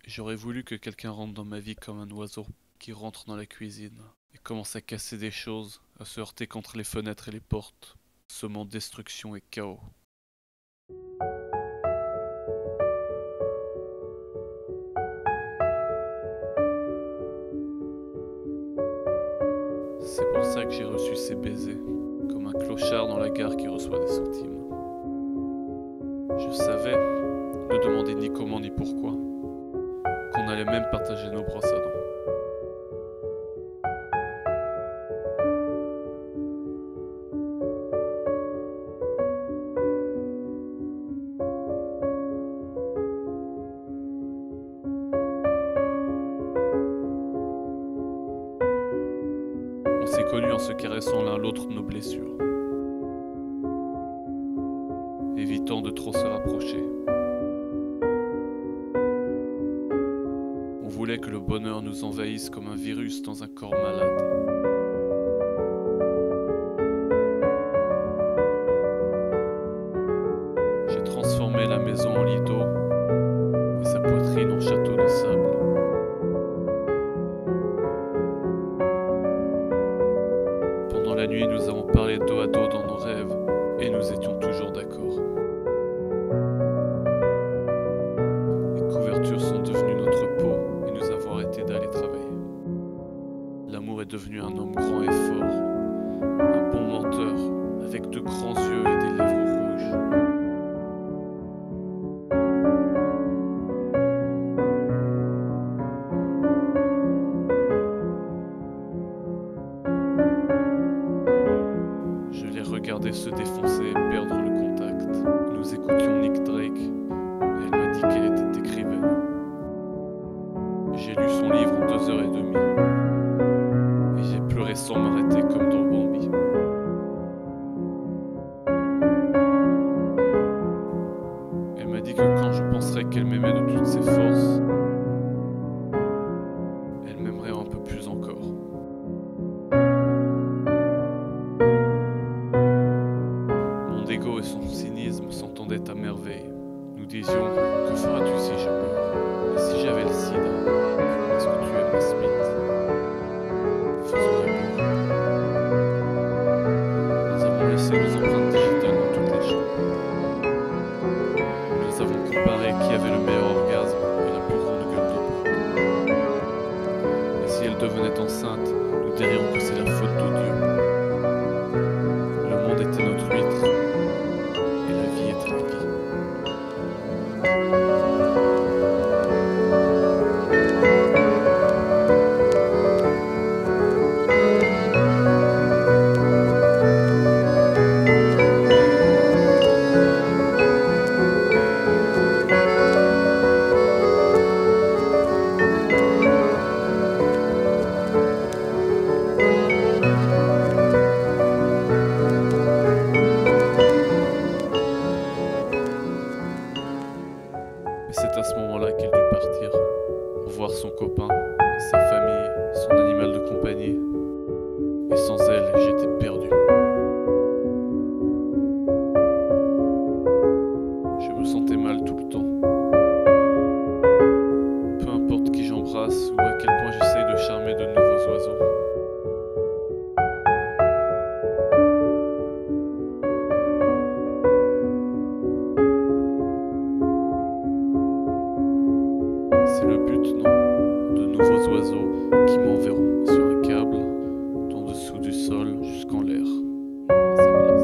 J'aurais voulu que quelqu'un rentre dans ma vie comme un oiseau qui rentre dans la cuisine et commence à casser des choses, à se heurter contre les fenêtres et les portes, semant destruction et chaos. C'est pour ça que j'ai reçu ces baisers, comme un clochard dans la gare qui reçoit des centimes. Je savais, ne demandez ni comment ni pourquoi, qu'on allait même partager nos brosses à dents. On s'est connus en se caressant l'un l'autre nos blessures, évitant de trop se rapprocher. On voulait que le bonheur nous envahisse comme un virus dans un corps malade. J'ai transformé la maison en lit d'eau et sa poitrine en château de sable. Pendant la nuit, nous avons parlé dos à dos dans nos rêves et nous étions toujours d'accord. Les couvertures sont devenues notre peau et nous avons arrêté d'aller travailler. L'amour est devenu un homme grand et fort, un bon menteur avec de grands yeux et des lèvres rouges. Je l'ai regardé se défoncer et perdre le contact. Nous écoutions Nick Drake et elle m'a dit qu'elle était écrivaine. J'ai lu son livre en 2 heures et demie et j'ai pleuré sans m'arrêter comme dans Bambi. Elle m'a dit que quand je penserais qu'elle m'aimait de toutes ses forces, elle m'aimerait un peu plus encore. Mon ego et son cynisme s'entendaient à merveille. Nous disions, que feras-tu si je meurs? Et si j'avais le sida? Est-ce que tu aimes Smith? Faisons l'amour. Nous avons laissé nos empreintes digitales dans toutes les chambres. Nous avons comparé qui avait le meilleur orgasme et la plus grande gueule de bois. Et si elle devenait enceinte, nous dirions que c'est la faute de Dieu. Le monde était notre huître et la vie était la vie. Mais c'est à ce moment-là qu'elle dut partir, voir son copain, sa famille, son animal de compagnie. Et sans elle, j'étais perdu. Je me sentais mal tout le temps. Peu importe qui j'embrasse ou à quel point j'essaye de charmer de nouveaux oiseaux. C'est le but, non? De nouveaux oiseaux qui m'enverront sur un câble, d'en dessous du sol jusqu'en l'air, à sa place.